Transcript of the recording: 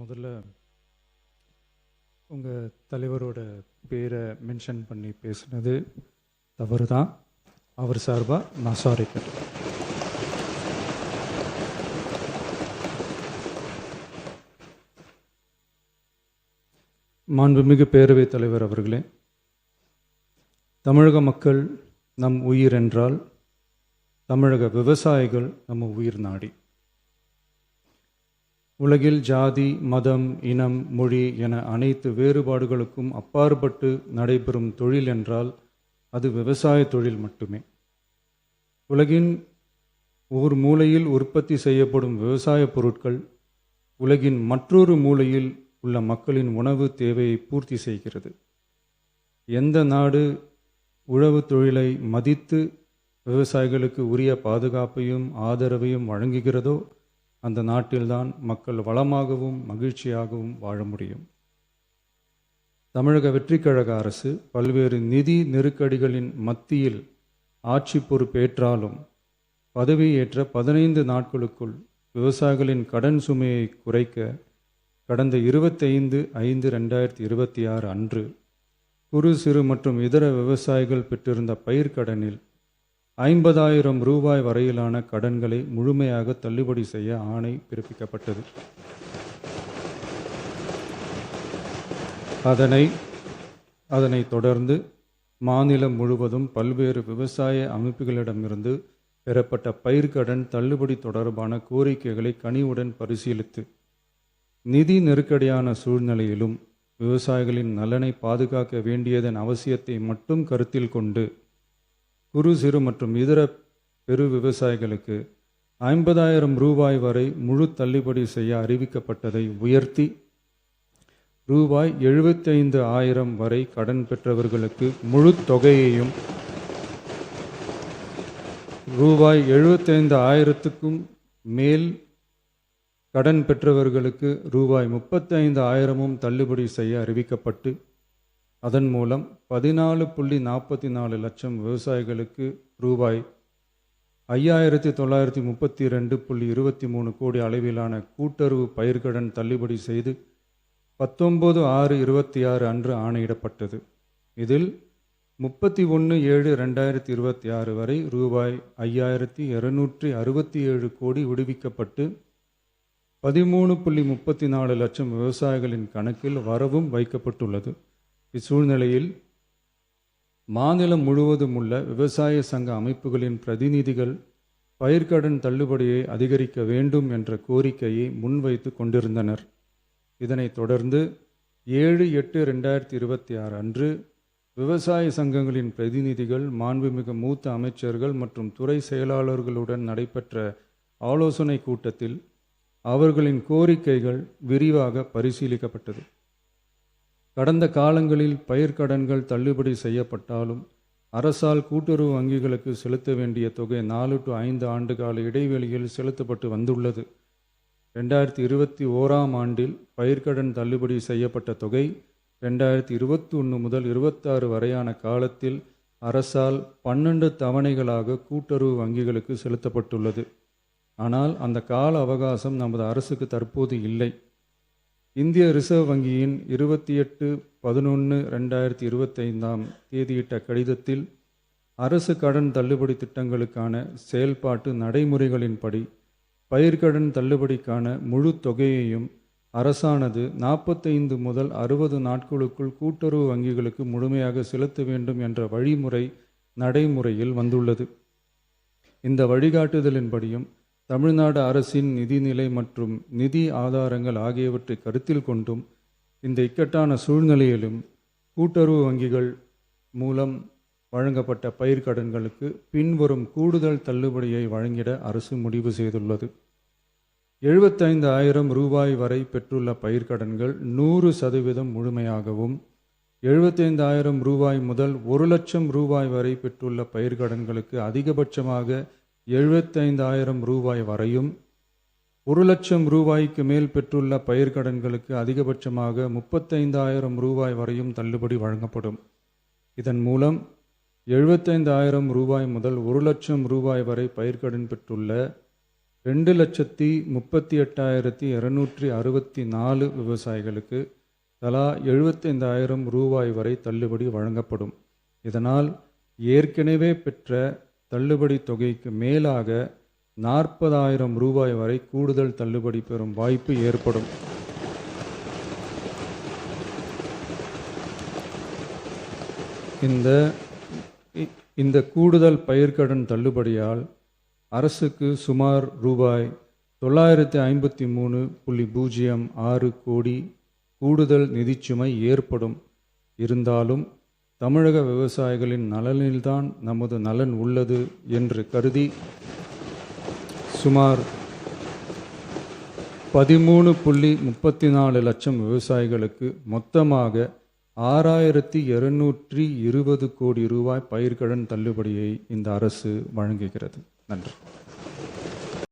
முதல்ல உங்கள் தலைவரோட பேரை மென்ஷன் பண்ணி பேசுனது தவறு தான். அவர் சார்பாக நான் சாரி கேட்டேன். மாண்புமிகு பேரவைத் தலைவர் அவர்களே, தமிழக மக்கள் நம் உயிர் என்றால் தமிழக விவசாயிகள் நம்ம உயிர் நாடி. உலகில் ஜாதி, மதம், இனம், மொழி என அனைத்து வேறுபாடுகளுக்கும் அப்பாற்பட்டு நடைபெறும் தொழில் என்றால் அது விவசாய தொழில் மட்டுமே. உலகின் ஒரு மூலையில் உற்பத்தி செய்யப்படும் விவசாய பொருட்கள் உலகின் மற்றொரு மூலையில் உள்ள மக்களின் உணவு தேவையை பூர்த்தி செய்கிறது. எந்த நாடு உழவு தொழிலை மதித்து விவசாயிகளுக்கு உரிய பாதுகாப்பையும் ஆதரவையும் வழங்குகிறதோ அந்த நாட்டில்தான் மக்கள் வளமாகவும் மகிழ்ச்சியாகவும் வாழ முடியும். தமிழக வெற்றிக்கழக அரசு பல்வேறு நிதி நெருக்கடிகளின் மத்தியில் ஆட்சி பொறுப்பேற்றாலும் பதவியேற்ற 15 நாட்களுக்குள் விவசாயிகளின் கடன் சுமையை குறைக்க கடந்த 25/5/2026 அன்று குறு சிறு மற்றும் இதர விவசாயிகள் பெற்றிருந்த பயிர்க்கடனில் 50,000 ரூபாய் வரையிலான கடன்களை முழுமையாக தள்ளுபடி செய்ய ஆணை பிறப்பிக்கப்பட்டது. அதனை தொடர்ந்து மாநிலம் முழுவதும் பல்வேறு விவசாய அமைப்புகளிடமிருந்து பெறப்பட்ட பயிர்க்கடன் தள்ளுபடி தொடர்பான கோரிக்கைகளை கனிவுடன் பரிசீலித்து நிதி நெருக்கடியான சூழ்நிலையிலும் விவசாயிகளின் நலனை பாதுகாக்க வேண்டியதன் அவசியத்தை மட்டும் கருத்தில் கொண்டு குறு சிறு மற்றும் இதர பெரு விவசாயிகளுக்கு 50,000 ரூபாய் வரை முழு தள்ளுபடி செய்ய அறிவிக்கப்பட்டதை உயர்த்தி ரூபாய் 75,000 வரை கடன் பெற்றவர்களுக்கு முழு தொகையையும் ரூபாய் 75,000க்கும் மேல் கடன் பெற்றவர்களுக்கு ரூபாய் 35,000 தள்ளுபடி செய்ய அறிவிக்கப்பட்டு அதன் மூலம் 14.44 லட்சம் விவசாயிகளுக்கு ரூபாய் 5,932.23 கோடி அளவிலான கூட்டுறவு பயிர்க்கடன் தள்ளுபடி செய்து 19/6/26 அன்று ஆணையிடப்பட்டது. இதில் 31/7/2026 வரை ரூபாய் 5,267 கோடி விடுவிக்கப்பட்டு 13.34 லட்சம் விவசாயிகளின் கணக்கில் வரவும் வைக்கப்பட்டுள்ளது. இச்சூழ்நிலையில் மாநிலம் முழுவதும் உள்ள விவசாய சங்க அமைப்புகளின் பிரதிநிதிகள் பயிர்க்கடன் தள்ளுபடியை அதிகரிக்க வேண்டும் என்ற கோரிக்கையை முன்வைத்து கொண்டிருந்தனர். இதனைத் தொடர்ந்து 7/8/2026 அன்று விவசாய சங்கங்களின் பிரதிநிதிகள் மாண்புமிகு மூத்த அமைச்சர்கள் மற்றும் துறை செயலாளர்களுடன் நடைபெற்ற ஆலோசனை கூட்டத்தில் அவர்களின் கோரிக்கைகள் விரிவாக பரிசீலிக்கப்பட்டது. கடந்த காலங்களில் பயிர்க்கடன்கள் தள்ளுபடி செய்யப்பட்டாலும் அரசால் கூட்டுறவு வங்கிகளுக்கு செலுத்த வேண்டிய தொகை 4 to 5 ஆண்டு கால இடைவெளியில் செலுத்தப்பட்டு வந்துள்ளது. 2021 ஆண்டில் பயிர்க்கடன் தள்ளுபடி செய்யப்பட்ட தொகை 2021 முதல் 26 வரையான காலத்தில் அரசால் 12 தவணைகளாக கூட்டுறவு வங்கிகளுக்கு செலுத்தப்பட்டுள்ளது. ஆனால் அந்த கால அவகாசம் நமது அரசுக்கு தற்போது இல்லை. இந்திய ரிசர்வ் வங்கியின் 28/11/2025 தேதியிட்ட கடிதத்தில் அரசு கடன் தள்ளுபடி திட்டங்களுக்கான செயல்பாட்டு நடைமுறைகளின்படி பயிர்க்கடன் தள்ளுபடிக்கான முழு தொகையையும் அரசானது 45 முதல் 60 நாட்களுக்குள் கூட்டுறவு வங்கிகளுக்கு முழுமையாக செலுத்த வேண்டும் என்ற வழிமுறை நடைமுறையில் வந்துள்ளது. இந்த வழிகாட்டுதலின்படியும் தமிழ்நாடு அரசின் நிதிநிலை மற்றும் நிதி ஆதாரங்கள் ஆகியவற்றை கருத்தில் கொண்டும் இந்த இக்கட்டான சூழ்நிலையிலும் கூட்டுறவு வங்கிகள் மூலம் வழங்கப்பட்ட பயிர்க்கடன்களுக்கு பின்வரும் கூடுதல் தள்ளுபடியை வழங்கிட அரசு முடிவு செய்துள்ளது. 75,000 ரூபாய் வரை பெற்றுள்ள பயிர்க்கடன்கள் 100% முழுமையாகவும், 75,000 ரூபாய் முதல் 1 லட்சம் ரூபாய் வரை பெற்றுள்ள பயிர்க்கடன்களுக்கு அதிகபட்சமாக 75,000 ரூபாய் வரையும், 1 லட்சம் ரூபாய்க்கு மேல் பெற்றுள்ள பயிர்க்கடன்களுக்கு அதிகபட்சமாக 35,000 ரூபாய் வரையும் தள்ளுபடி வழங்கப்படும். இதன் மூலம் 75,000 ரூபாய் முதல் 1 லட்சம் ரூபாய் வரை பயிர்க்கடன் பெற்றுள்ள 2,38,264 விவசாயிகளுக்கு தலா 75,000 ரூபாய் வரை தள்ளுபடி வழங்கப்படும். இதனால் ஏற்கனவே பெற்ற தள்ளுபடி தொகைக்கு மேலாக 40,000 ரூபாய் வரை கூடுதல் தள்ளுபடி பெறும் வாய்ப்பு ஏற்படும். இந்த கூடுதல் பயிர்க்கடன் தள்ளுபடியால் அரசுக்கு சுமார் ரூபாய் 953.06 கோடி கூடுதல் நிதிச்சுமை ஏற்படும். இருந்தாலும் தமிழக விவசாயிகளின் நலனில்தான் நமது நலன் உள்ளது என்று கருதி சுமார் 13.34 லட்சம் விவசாயிகளுக்கு மொத்தமாக 6,220 கோடி ரூபாய் பயிர்க்கடன் தள்ளுபடியை இந்த அரசு வழங்குகிறது. நன்றி.